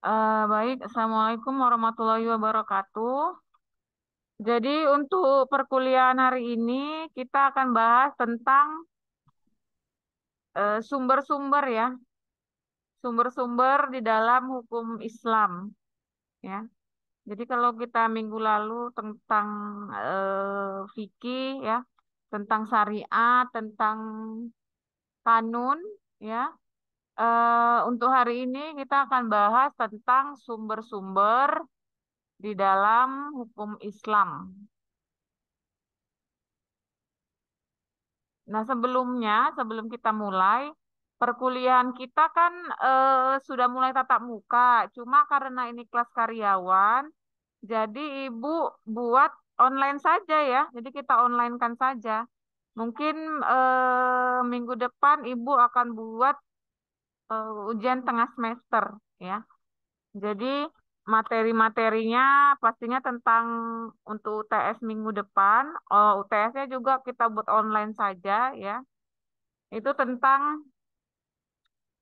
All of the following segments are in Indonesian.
Baik, Assalamualaikum warahmatullahi wabarakatuh. Jadi untuk perkuliahan hari ini kita akan bahas tentang sumber-sumber ya, sumber-sumber di dalam hukum Islam ya. Jadi kalau kita minggu lalu tentang fikih ya, tentang syariat, tentang kanun ya. Untuk hari ini kita akan bahas tentang sumber-sumber di dalam hukum Islam. Nah, sebelum kita mulai, perkuliahan kita kan sudah mulai tatap muka. Cuma karena ini kelas karyawan, jadi Ibu buat online saja ya. Jadi kita online-kan saja. Mungkin minggu depan Ibu akan buat ujian tengah semester ya. Jadi materi-materinya pastinya tentang untuk UTS minggu depan. Oh, UTS-nya juga kita buat online saja ya. Itu tentang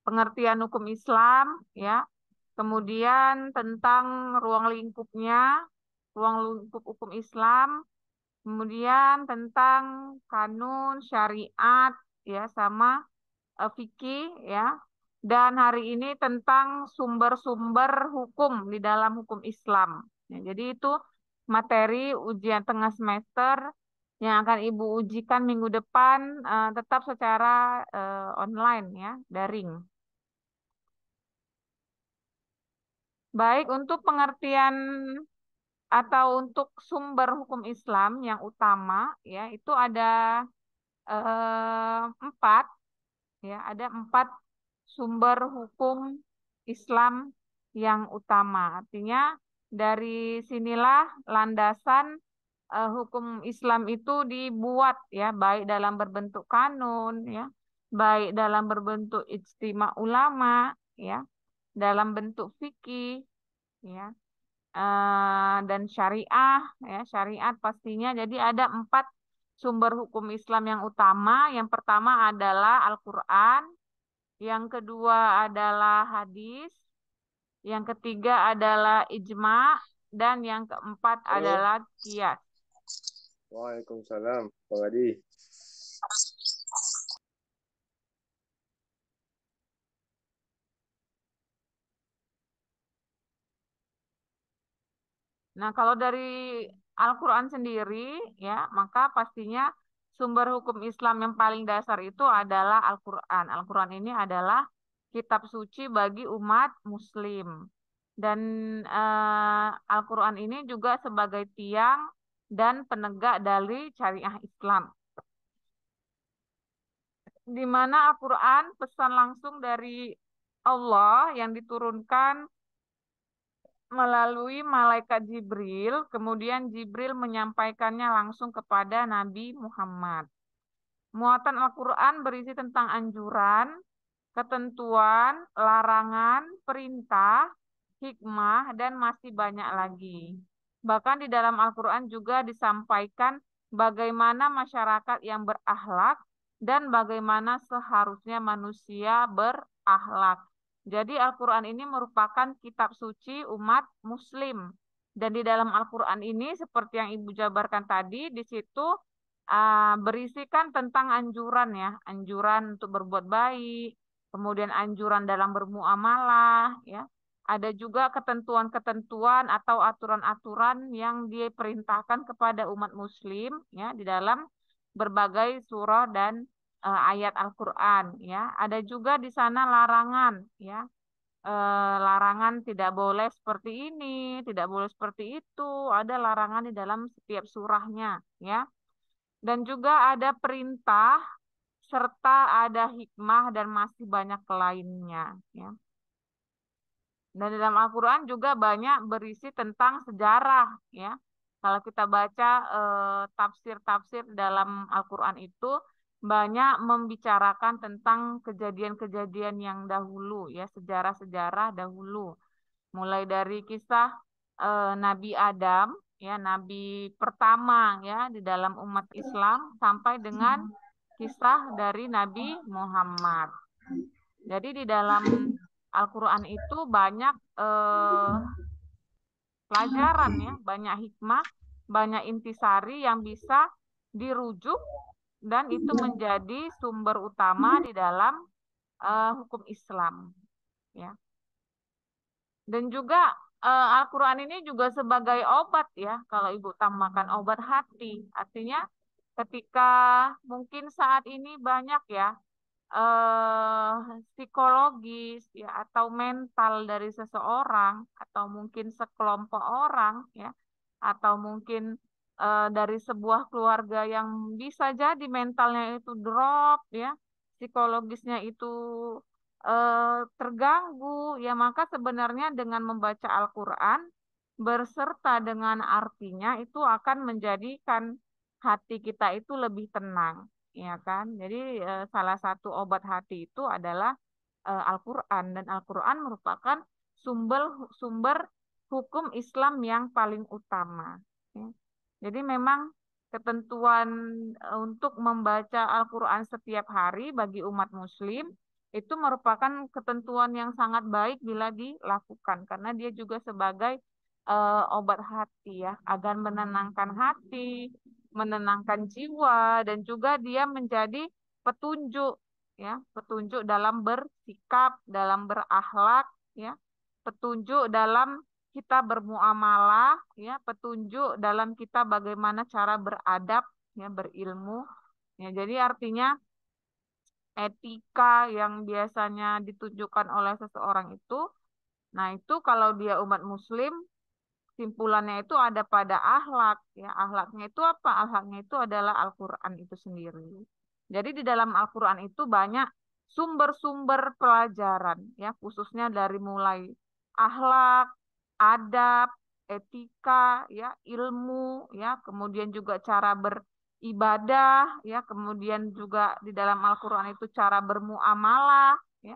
pengertian hukum Islam ya. Kemudian tentang ruang lingkup hukum Islam, kemudian tentang kanun, syariat ya sama fikih ya. Dan hari ini tentang sumber-sumber hukum di dalam hukum Islam. Ya, jadi itu materi ujian tengah semester yang akan Ibu ujikan minggu depan tetap secara online ya, daring. Baik, untuk pengertian atau untuk sumber hukum Islam yang utama ya itu ada empat ya, ada empat sumber hukum Islam yang utama. Artinya dari sinilah landasan hukum Islam itu dibuat ya, baik dalam berbentuk kanun ya, baik dalam berbentuk ijtima ulama ya, dalam bentuk fikih ya, dan syariah ya, syariat pastinya. Jadi ada empat sumber hukum Islam yang utama. Yang pertama adalah Al-Quran, yang kedua adalah hadis, yang ketiga adalah ijma, dan yang keempat Halo, adalah qiyas. Waalaikumsalam, Pak Adi. Nah, kalau dari Al-Quran sendiri, ya, maka pastinya sumber hukum Islam yang paling dasar itu adalah Al-Quran. Al-Quran ini adalah kitab suci bagi umat Muslim. Dan Al-Quran ini juga sebagai tiang dan penegak dari syariah Islam. Di mana Al-Quran pesan langsung dari Allah yang diturunkan melalui malaikat Jibril, kemudian Jibril menyampaikannya langsung kepada Nabi Muhammad. Muatan Al-Quran berisi tentang anjuran, ketentuan, larangan, perintah, hikmah, dan masih banyak lagi. Bahkan di dalam Al-Quran juga disampaikan bagaimana masyarakat yang berakhlak dan bagaimana seharusnya manusia berakhlak. Jadi Al-Quran ini merupakan kitab suci umat Muslim. Dan di dalam Al-Quran ini seperti yang Ibu jabarkan tadi, di situ berisikan tentang anjuran ya, anjuran untuk berbuat baik, kemudian anjuran dalam bermuamalah ya. Ada juga ketentuan-ketentuan atau aturan-aturan yang diperintahkan kepada umat muslim ya di dalam berbagai surah dan ayat Al-Qur'an ya. Ada juga di sana larangan ya. Larangan tidak boleh seperti ini, tidak boleh seperti itu. Ada larangan di dalam setiap surahnya ya. Dan juga ada perintah serta ada hikmah dan masih banyak lainnya ya. Dan dalam Al-Quran juga banyak berisi tentang sejarah ya. Kalau kita baca tafsir-tafsir dalam Al-Quran itu banyak membicarakan tentang kejadian-kejadian yang dahulu ya, sejarah-sejarah dahulu. Mulai dari kisah Nabi Adam ya, nabi pertama ya di dalam umat Islam sampai dengan kisah dari Nabi Muhammad. Jadi di dalam Al-Quran itu banyak pelajaran ya, banyak hikmah, banyak intisari yang bisa dirujuk dan itu menjadi sumber utama di dalam hukum Islam ya. Dan juga Al-Quran ini juga sebagai obat ya, kalau Ibu tambahkan obat hati. Artinya ketika mungkin saat ini banyak ya eh, psikologis ya atau mental dari seseorang atau mungkin sekelompok orang ya atau mungkin dari sebuah keluarga yang bisa jadi mentalnya itu drop ya psikologisnya itu terganggu ya maka sebenarnya dengan membaca Al-Quran berserta dengan artinya itu akan menjadikan hati kita itu lebih tenang ya kan. Jadi salah satu obat hati itu adalah Al-Quran dan Al-Quran merupakan sumber sumber hukum Islam yang paling utama. Ya. Jadi memang ketentuan untuk membaca Al-Quran setiap hari bagi umat Muslim itu merupakan ketentuan yang sangat baik bila dilakukan karena dia juga sebagai obat hati ya agar menenangkan hati, menenangkan jiwa dan juga dia menjadi petunjuk ya, petunjuk dalam bersikap, dalam berakhlak ya, petunjuk dalam kita bermuamalah ya, petunjuk dalam kita bagaimana cara beradab ya, berilmu. Ya, jadi artinya etika yang biasanya ditunjukkan oleh seseorang itu, nah itu kalau dia umat muslim simpulannya itu ada pada akhlak ya. Akhlaknya itu apa? Akhlaknya itu adalah Al-Qur'an itu sendiri. Jadi di dalam Al-Qur'an itu banyak sumber-sumber pelajaran ya, khususnya dari mulai akhlak, adab, etika ya, ilmu ya, kemudian juga cara beribadah ya, kemudian juga di dalam Al-Qur'an itu cara bermuamalah ya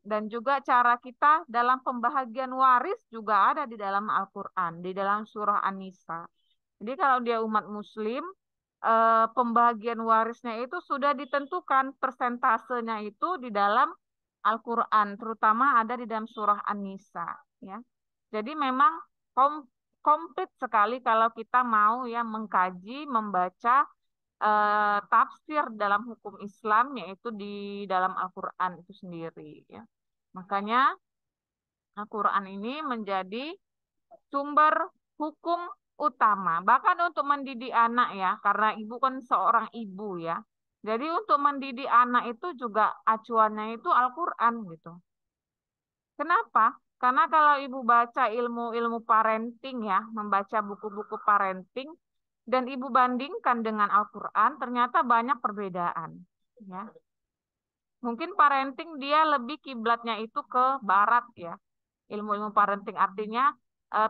dan juga cara kita dalam pembahagian waris juga ada di dalam Al-Quran, di dalam surah An-Nisa. Jadi kalau dia umat Muslim, pembagian warisnya itu sudah ditentukan persentasenya itu di dalam Al-Quran, terutama ada di dalam surah An-Nisa. Ya. Jadi memang komplit sekali kalau kita mau ya mengkaji, membaca tafsir dalam hukum Islam yaitu di dalam Al-Quran itu sendiri ya. Makanya Al-Quran ini menjadi sumber hukum utama. Bahkan untuk mendidik anak ya, karena ibu kan seorang ibu ya. Jadi untuk mendidik anak itu juga acuannya itu Al-Quran gitu. Kenapa? Karena kalau ibu baca ilmu-ilmu parenting ya, membaca buku-buku parenting, dan ibu bandingkan dengan Al-Quran, ternyata banyak perbedaan. Ya. Mungkin parenting dia lebih kiblatnya itu ke barat ya. Ilmu-ilmu parenting artinya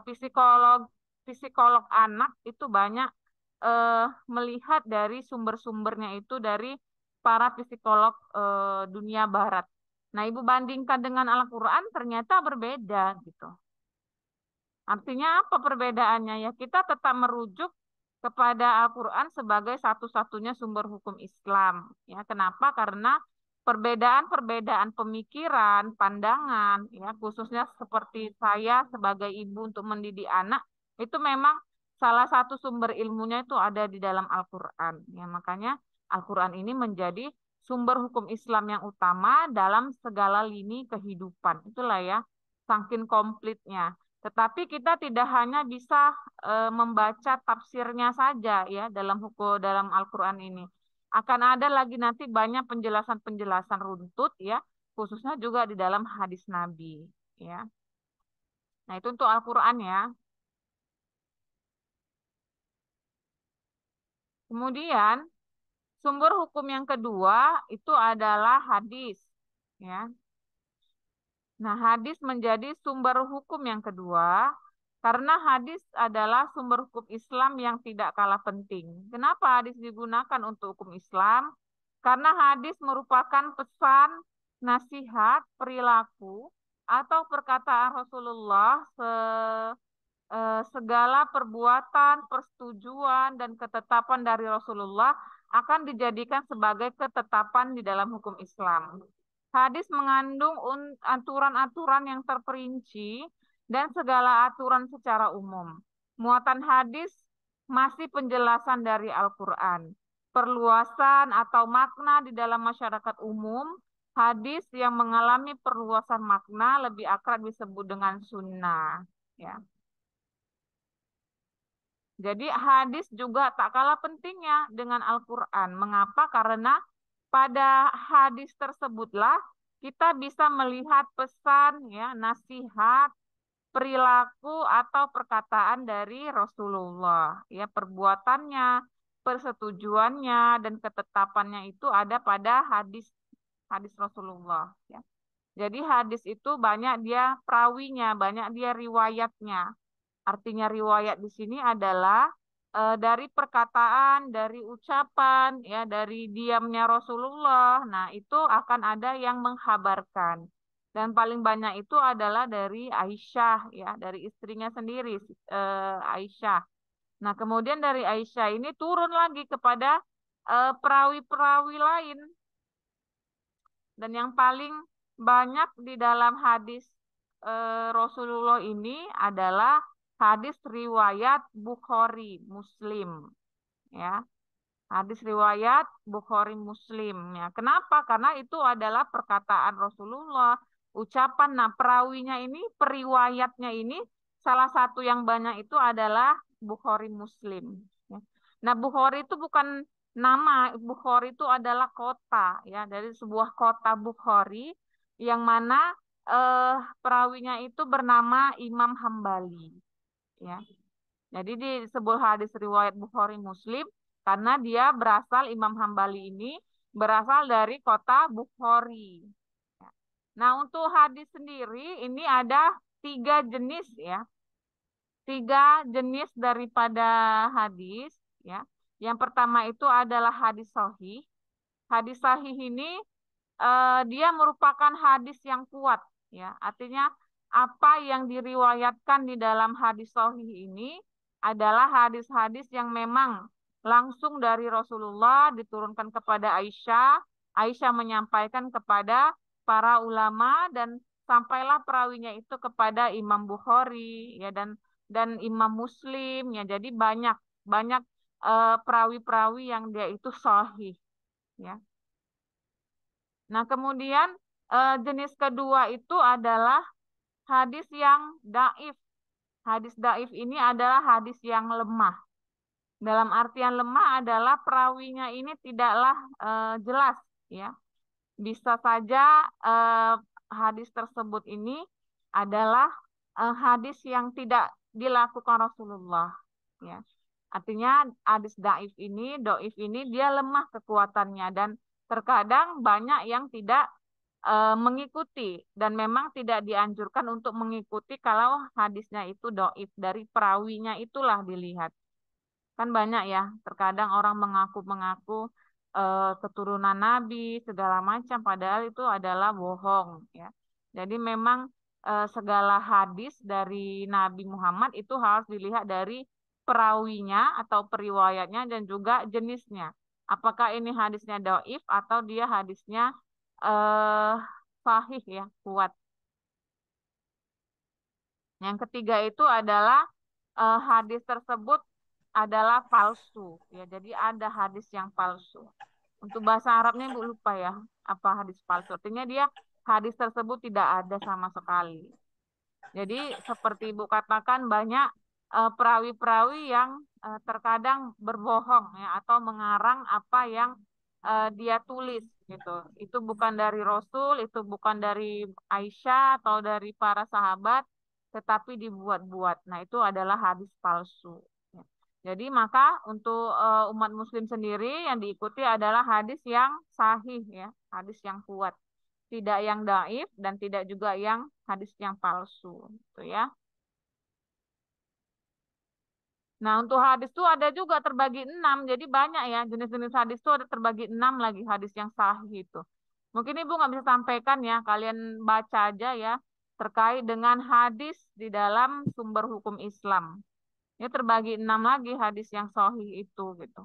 psikolog psikolog anak itu banyak melihat dari sumber-sumbernya itu dari para psikolog dunia barat. Nah, ibu bandingkan dengan Al-Quran ternyata berbeda gitu. Artinya apa perbedaannya ya? Kita tetap merujuk kepada Al-Quran sebagai satu-satunya sumber hukum Islam. Ya, kenapa? Karena perbedaan-perbedaan pemikiran, pandangan, ya khususnya seperti saya sebagai ibu untuk mendidik anak, itu memang salah satu sumber ilmunya itu ada di dalam Al-Quran. Ya, makanya Al-Quran ini menjadi sumber hukum Islam yang utama dalam segala lini kehidupan. Itulah ya, saking komplitnya. Tetapi kita tidak hanya bisa membaca tafsirnya saja ya dalam hukum dalam Al-Qur'an ini. Akan ada lagi nanti banyak penjelasan-penjelasan runtut ya, khususnya juga di dalam hadis Nabi ya. Nah, itu untuk Al-Qur'an ya. Kemudian sumber hukum yang kedua itu adalah hadis ya. Nah, hadis menjadi sumber hukum yang kedua karena hadis adalah sumber hukum Islam yang tidak kalah penting. Kenapa hadis digunakan untuk hukum Islam? Karena hadis merupakan pesan, nasihat, perilaku, atau perkataan Rasulullah segala perbuatan, persetujuan, dan ketetapan dari Rasulullah akan dijadikan sebagai ketetapan di dalam hukum Islam. Hadis mengandung aturan-aturan yang terperinci dan segala aturan secara umum. Muatan hadis masih penjelasan dari Al-Quran. Perluasan atau makna di dalam masyarakat umum, hadis yang mengalami perluasan makna lebih akrab disebut dengan sunnah. Ya. Jadi hadis juga tak kalah pentingnya dengan Al-Quran. Mengapa? Karena pada hadis tersebutlah kita bisa melihat pesan, ya, nasihat, perilaku atau perkataan dari Rasulullah, ya, perbuatannya, persetujuannya dan ketetapannya itu ada pada hadis hadis Rasulullah, ya. Jadi hadis itu banyak dia perawinya, banyak dia riwayatnya. Artinya riwayat di sini adalah dari perkataan, dari ucapan, ya, dari diamnya Rasulullah. Nah, itu akan ada yang menghabarkan. Dan paling banyak itu adalah dari Aisyah, ya, dari istrinya sendiri, Aisyah. Nah, kemudian dari Aisyah ini turun lagi kepada perawi-perawi lain. Dan yang paling banyak di dalam hadis Rasulullah ini adalah hadis riwayat Bukhari Muslim, ya. Hadis riwayat Bukhari Muslim, ya. Kenapa? Karena itu adalah perkataan Rasulullah, ucapan. Nah, perawinya ini, periwayatnya ini salah satu yang banyak itu adalah Bukhari Muslim, ya. Nah, Bukhari itu bukan nama, Bukhari itu adalah kota, ya, dari sebuah kota Bukhari yang mana perawinya itu bernama Imam Hambali, ya. Jadi disebut hadis riwayat Bukhari Muslim karena dia berasal, Imam Hambali ini berasal dari kota Bukhari. Nah, untuk hadis sendiri ini ada 3 jenis, ya. 3 jenis daripada hadis, ya. Yang pertama itu adalah hadis sahih. Hadis sahih ini dia merupakan hadis yang kuat, ya. Artinya apa yang diriwayatkan di dalam hadis sahih ini adalah hadis-hadis yang memang langsung dari Rasulullah diturunkan kepada Aisyah. Aisyah menyampaikan kepada para ulama dan sampailah perawinya itu kepada Imam Bukhari, ya, dan Imam Muslim, ya. Jadi banyak banyak perawi-perawi yang dia itu sahih, ya. Nah, kemudian jenis kedua itu adalah hadis yang daif. Hadis daif ini adalah hadis yang lemah. Dalam artian lemah adalah perawinya ini tidaklah jelas, ya. Bisa saja hadis tersebut ini adalah hadis yang tidak dilakukan Rasulullah, ya. Artinya hadis doif ini dia lemah kekuatannya dan terkadang banyak yang tidak mengikuti dan memang tidak dianjurkan untuk mengikuti kalau hadisnya itu doif, dari perawinya itulah dilihat. Kan banyak, ya, terkadang orang mengaku-mengaku keturunan Nabi segala macam padahal itu adalah bohong, ya. Jadi memang segala hadis dari Nabi Muhammad itu harus dilihat dari perawinya atau periwayatnya dan juga jenisnya. Apakah ini hadisnya doif atau dia hadisnya eh sahih, ya, kuat. Yang ketiga itu adalah hadis tersebut adalah palsu, ya. Jadi ada hadis yang palsu. Untuk bahasa Arabnya Ibu lupa, ya, apa hadis palsu. Artinya dia hadis tersebut tidak ada sama sekali. Jadi seperti Ibu katakan banyak perawi-perawi yang terkadang berbohong, ya, atau mengarang apa yang dia tulis gitu. Itu bukan dari Rasul, itu bukan dari Aisyah atau dari para sahabat, tetapi dibuat-buat. Nah, itu adalah hadis palsu, ya. Jadi maka untuk umat Muslim sendiri yang diikuti adalah hadis yang sahih, ya, hadis yang kuat, tidak yang daif dan tidak juga yang hadis yang palsu, gitu, ya. Nah, untuk hadis itu ada juga terbagi 6. Jadi banyak, ya, jenis-jenis hadis itu ada terbagi 6 lagi hadis yang sahih itu. Mungkin Ibu nggak bisa sampaikan, ya, kalian baca aja, ya, terkait dengan hadis di dalam sumber hukum Islam. Ini terbagi 6 lagi hadis yang sahih itu, gitu.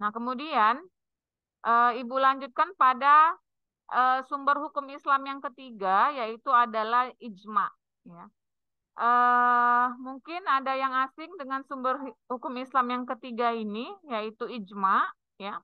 Nah, kemudian Ibu lanjutkan pada sumber hukum Islam yang ketiga, yaitu adalah ijma. Ya. Mungkin ada yang asing dengan sumber hukum Islam yang ketiga ini, yaitu ijma. Ya.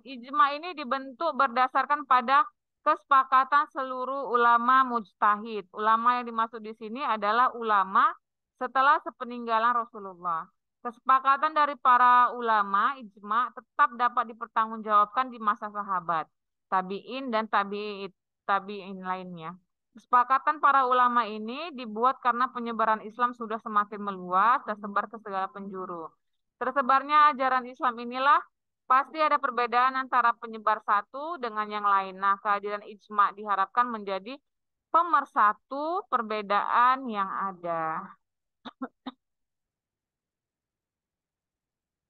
Ijma ini dibentuk berdasarkan pada kesepakatan seluruh ulama mujtahid. Ulama yang dimaksud di sini adalah ulama setelah sepeninggalan Rasulullah. Kesepakatan dari para ulama ijma tetap dapat dipertanggungjawabkan di masa sahabat, tabi'in dan tabi'in lainnya. Kesepakatan para ulama ini dibuat karena penyebaran Islam sudah semakin meluas dan sebar ke segala penjuru. Tersebarnya ajaran Islam inilah pasti ada perbedaan antara penyebar satu dengan yang lain. Nah, kehadiran ijma diharapkan menjadi pemersatu perbedaan yang ada.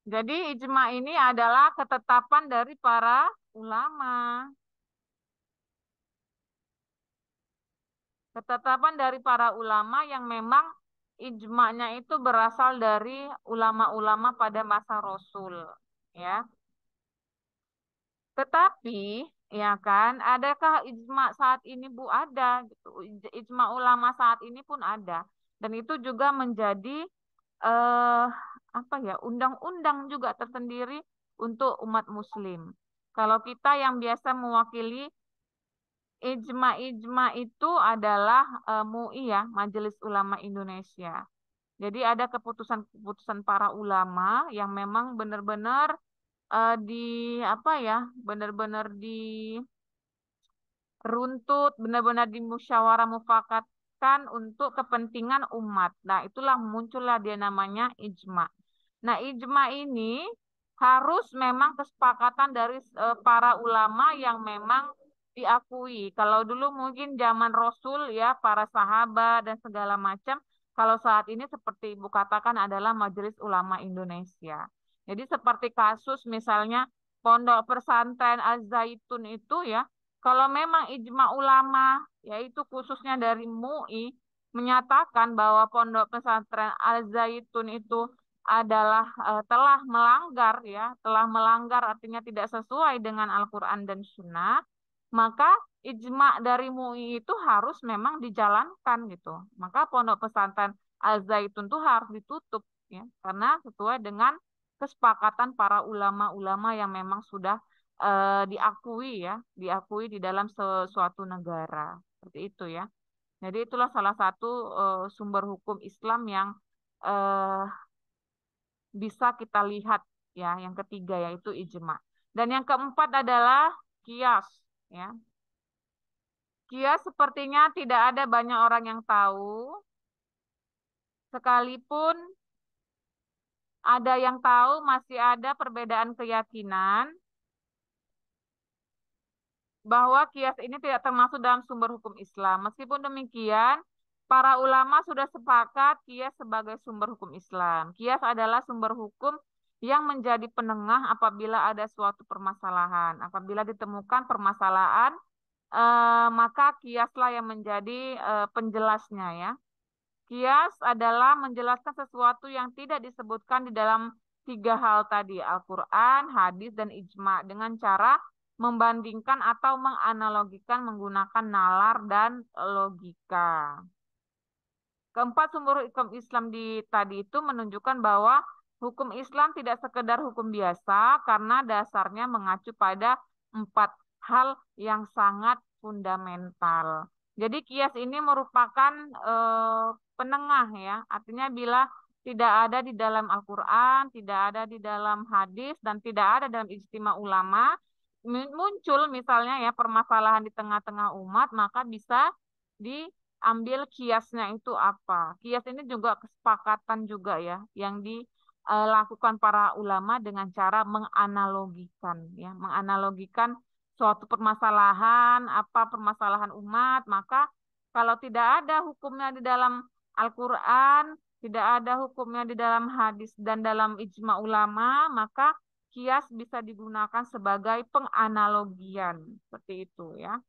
Jadi ijma ini adalah ketetapan dari para ulama. Ketetapan dari para ulama yang memang ijma'nya itu berasal dari ulama-ulama pada masa Rasul. Ya. Tetapi, ya kan, adakah ijma saat ini Bu? Ada gitu. Ijma ulama saat ini pun ada. Dan itu juga menjadi eh apa ya, undang-undang juga tersendiri untuk umat muslim. Kalau kita yang biasa mewakili ijma itu adalah MUI ya, Majelis Ulama Indonesia. Jadi ada keputusan-keputusan para ulama yang memang benar-benar di apa ya, benar-benar diruntut, benar-benar dimusyawarah mufakatkan untuk kepentingan umat. Nah, itulah muncullah dia namanya ijma. Nah, ijma ini harus memang kesepakatan dari para ulama yang memang diakui. Kalau dulu mungkin zaman Rasul ya, para sahabat dan segala macam. Kalau saat ini seperti Ibu katakan adalah Majelis Ulama Indonesia. Jadi seperti kasus misalnya Pondok Pesantren Az-Zaitun itu ya, kalau memang ijma ulama, yaitu khususnya dari MUI, menyatakan bahwa Pondok Pesantren Al-Zaitun itu adalah telah melanggar ya, telah melanggar artinya tidak sesuai dengan Al-Quran dan Sunnah, maka ijma dari MUI itu harus memang dijalankan gitu. Maka Pondok Pesantren Al-Zaitun itu harus ditutup ya, karena sesuai dengan kesepakatan para ulama-ulama yang memang sudah diakui ya, diakui di dalam suatu negara. Seperti itu ya. Jadi itulah salah satu sumber hukum Islam yang eh, bisa kita lihat ya. Yang ketiga yaitu ijma. Dan yang keempat adalah kias ya. Kias sepertinya tidak ada banyak orang yang tahu, sekalipun ada yang tahu masih ada perbedaan keyakinan bahwa kias ini tidak termasuk dalam sumber hukum Islam. Meskipun demikian, para ulama sudah sepakat kias sebagai sumber hukum Islam. Kias adalah sumber hukum yang menjadi penengah apabila ada suatu permasalahan. Apabila ditemukan permasalahan, maka kiaslah yang menjadi penjelasnya ya. Kias adalah menjelaskan sesuatu yang tidak disebutkan di dalam tiga hal tadi, Al-Quran, hadis, dan ijma, dengan cara membandingkan atau menganalogikan menggunakan nalar dan logika. Keempat, sumber hukum Islam tadi itu menunjukkan bahwa hukum Islam tidak sekedar hukum biasa karena dasarnya mengacu pada empat hal yang sangat fundamental. Jadi kias ini merupakan penengah ya, artinya bila tidak ada di dalam Al-Quran, tidak ada di dalam hadis, dan tidak ada dalam ijtima ulama, muncul misalnya ya permasalahan di tengah-tengah umat, maka bisa diambil kiasnya itu apa. Kias ini juga kesepakatan juga ya, yang dilakukan para ulama dengan cara menganalogikan ya, menganalogikan suatu permasalahan, apa permasalahan umat, maka kalau tidak ada hukumnya di dalam Al-Quran, tidak ada hukumnya di dalam hadis dan dalam ijma ulama, maka kias bisa digunakan sebagai penganalogian. Seperti itu ya.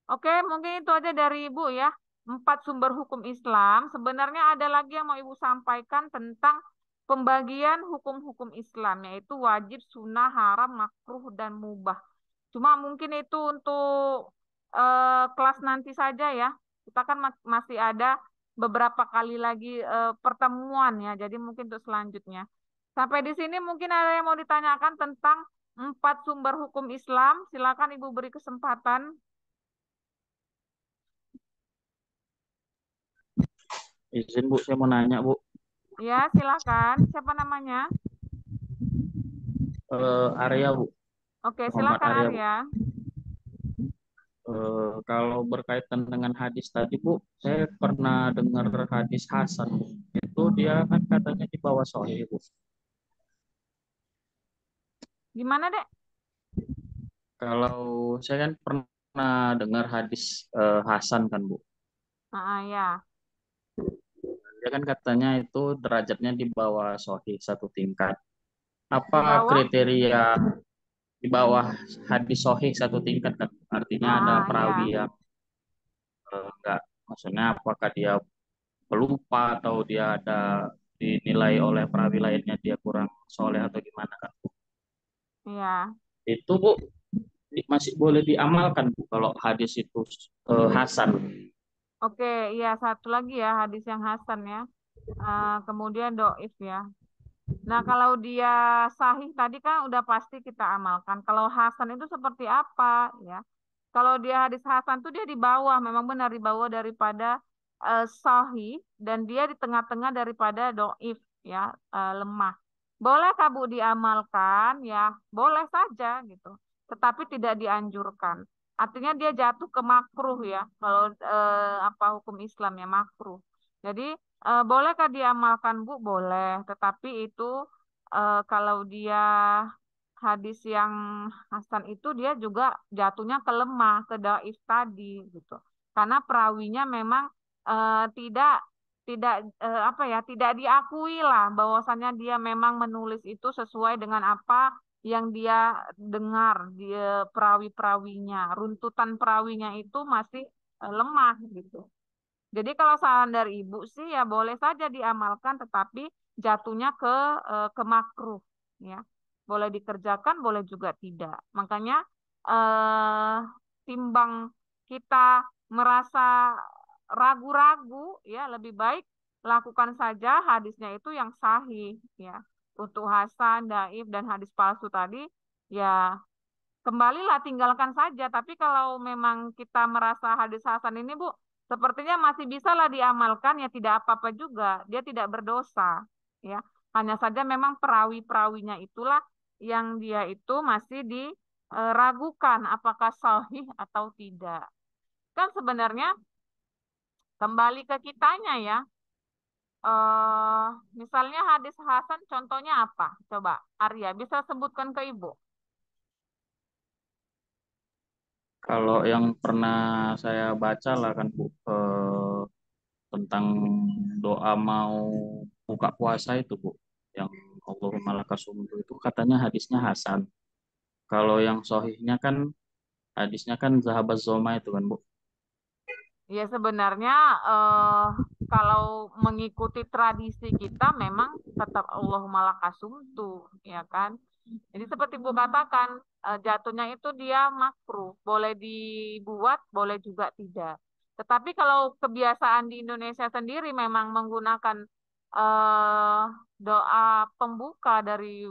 Oke, mungkin itu aja dari Ibu ya. 4 sumber hukum Islam. Sebenarnya ada lagi yang mau Ibu sampaikan tentang pembagian hukum-hukum Islam, yaitu wajib, sunnah, haram, makruh, dan mubah. Cuma mungkin itu untuk kelas nanti saja ya. Kita kan masih ada beberapa kali lagi pertemuan ya. Jadi mungkin untuk selanjutnya. Sampai di sini mungkin ada yang mau ditanyakan tentang 4 sumber hukum Islam. Silakan Ibu beri kesempatan. Izin Bu, saya mau nanya Bu. Ya, silakan. Siapa namanya? Arya Bu, Oke, Muhammad silakan Arya Bu. Arya. Kalau berkaitan dengan hadis tadi Bu, saya pernah dengar hadis Hasan. Itu dia kan katanya di bawah Sahih Bu. Gimana, Dek? Kalau saya kan pernah dengar hadis Hasan kan Bu. Ya. Dia kan katanya itu derajatnya di bawah Sahih satu tingkat. Apa Di bawah? kriteria di bawah hadis Sahih satu tingkat kan? Artinya ada perawi Ya. yang enggak, maksudnya apakah dia pelupa atau dia ada dinilai oleh perawi lainnya dia kurang soleh atau gimana kan? Iya. Itu Bu masih boleh diamalkan Bu kalau hadis itu Hasan. Oke, iya satu lagi ya hadis yang Hasan ya. Kemudian doif ya. Nah, kalau dia sahih tadi kan udah pasti kita amalkan. Kalau Hasan itu seperti apa ya? Kalau dia hadis Hasan tuh dia di bawah, memang benar di bawah daripada sahih dan dia di tengah-tengah daripada doif ya, lemah. Bolehkah Bu diamalkan? Ya, boleh saja gitu. Tetapi tidak dianjurkan. Artinya dia jatuh ke makruh ya. Kalau apa hukum Islam ya makruh. Jadi bolehkah diamalkan Bu? Boleh. Tetapi itu kalau dia hadis yang Hasan itu dia juga jatuhnya ke lemah, ke daif tadi gitu. Karena perawinya memang tidak tidak apa ya, tidak diakui lah bahwasannya dia memang menulis itu sesuai dengan apa yang dia dengar dia perawi-perawinya, runtutan perawinya itu masih lemah gitu. Jadi kalau saran dari ibu sih ya boleh saja diamalkan, tetapi jatuhnya ke makruh, ya. Boleh dikerjakan, boleh juga tidak. Makanya eh, timbang kita merasa ragu-ragu, ya lebih baik lakukan saja hadisnya itu yang sahih, ya. Untuk Hasan, Daif, dan hadis palsu tadi, ya kembalilah tinggalkan saja. Tapi kalau memang kita merasa hadis Hasan ini Bu, sepertinya masih bisa lah diamalkan ya tidak apa-apa juga. Dia tidak berdosa. Ya, hanya saja memang perawi-perawinya itulah yang dia itu masih diragukan apakah sahih atau tidak. Kan sebenarnya kembali ke kitanya ya. eh Misalnya hadis Hasan contohnya apa? Coba Arya bisa sebutkan ke Ibu. Kalau yang pernah saya baca lah kan Bu, tentang doa mau buka puasa itu Bu, yang Allahumma lakasumdu itu katanya hadisnya Hasan. Kalau yang sohihnya kan hadisnya kan Zahabaz Zoma itu kan Bu. Ya sebenarnya eh, kalau mengikuti tradisi kita memang tetap Allahumma lakasumtu, ya kan? Jadi seperti Bu katakan, jatuhnya itu dia makruh, boleh dibuat, boleh juga tidak. Tetapi kalau kebiasaan di Indonesia sendiri memang menggunakan eh, doa pembuka dari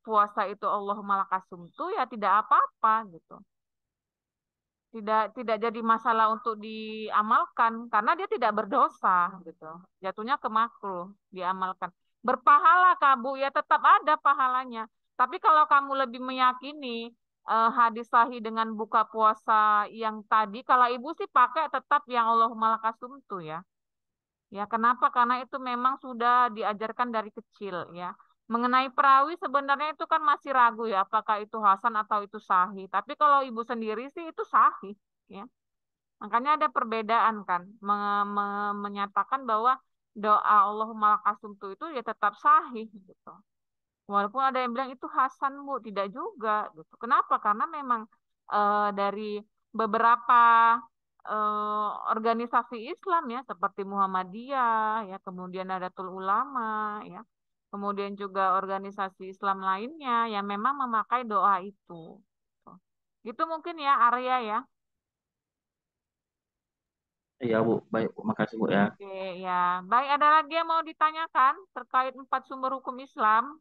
puasa itu Allahumma lakasumtu, ya tidak apa-apa gitu, tidak jadi masalah untuk diamalkan karena dia tidak berdosa gitu, jatuhnya ke makruh diamalkan. Berpahala kamu ya tetap ada pahalanya, tapi kalau kamu lebih meyakini hadis sahih dengan buka puasa yang tadi, kalau ibu sih pakai tetap yang Allahumma lakasumtu ya. Ya, kenapa? Karena itu memang sudah diajarkan dari kecil ya. Mengenai perawi sebenarnya itu kan masih ragu ya, apakah itu Hasan atau itu Sahih. Tapi kalau ibu sendiri sih itu Sahih ya. Makanya ada perbedaan kan, menyatakan bahwa doa Allahumma lakasumtu itu ya tetap sahih gitu. Walaupun ada yang bilang itu Hasan Bu, tidak juga gitu. Kenapa? Karena memang dari beberapa organisasi Islam ya seperti Muhammadiyah ya, kemudian Nadatul Ulama ya. kemudian juga organisasi Islam lainnya yang memang memakai doa itu. Itu mungkin ya Arya ya. Iya Bu, baik Bu, makasih Bu ya. Oke ya. Baik, ada lagi yang mau ditanyakan terkait 4 sumber hukum Islam?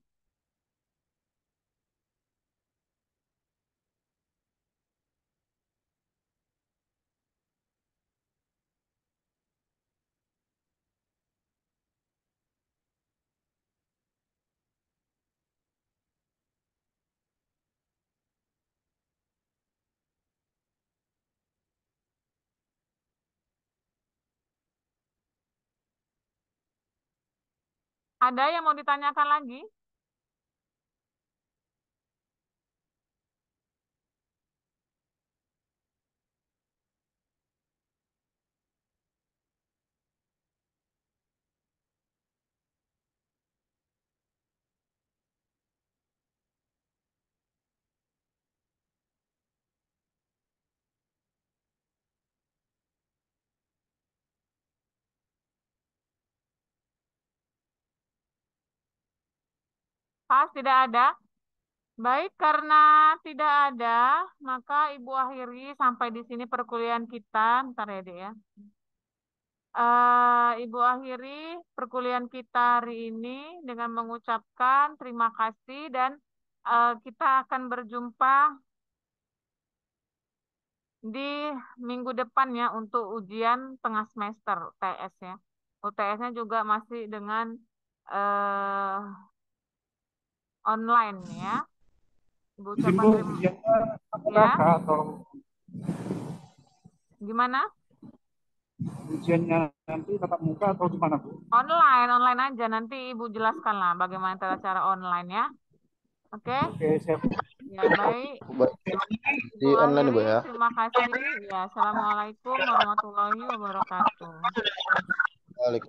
Ada yang mau ditanyakan lagi? Pas tidak ada. Baik, karena tidak ada, maka Ibu akhiri sampai di sini perkuliahan kita. Ntar ya, Dek ya. Ibu akhiri perkuliahan kita hari ini dengan mengucapkan terima kasih dan kita akan berjumpa di minggu depan ya untuk ujian tengah semester UTS ya. UTS-nya juga masih dengan eh, online ya. Ibu Izin ucapkan Bu, terima ujiannya apakah ya. atau Gimana? ujiannya nanti tatap muka atau gimana Bu? Online aja. Nanti Ibu jelaskan lah bagaimana cara online ya. Oke? Oke, siap. Ya, baik. Di Ibu online Bu akhiri, ya. terima kasih. Ya, Assalamualaikum warahmatullahi wabarakatuh. Waalaikumsalam.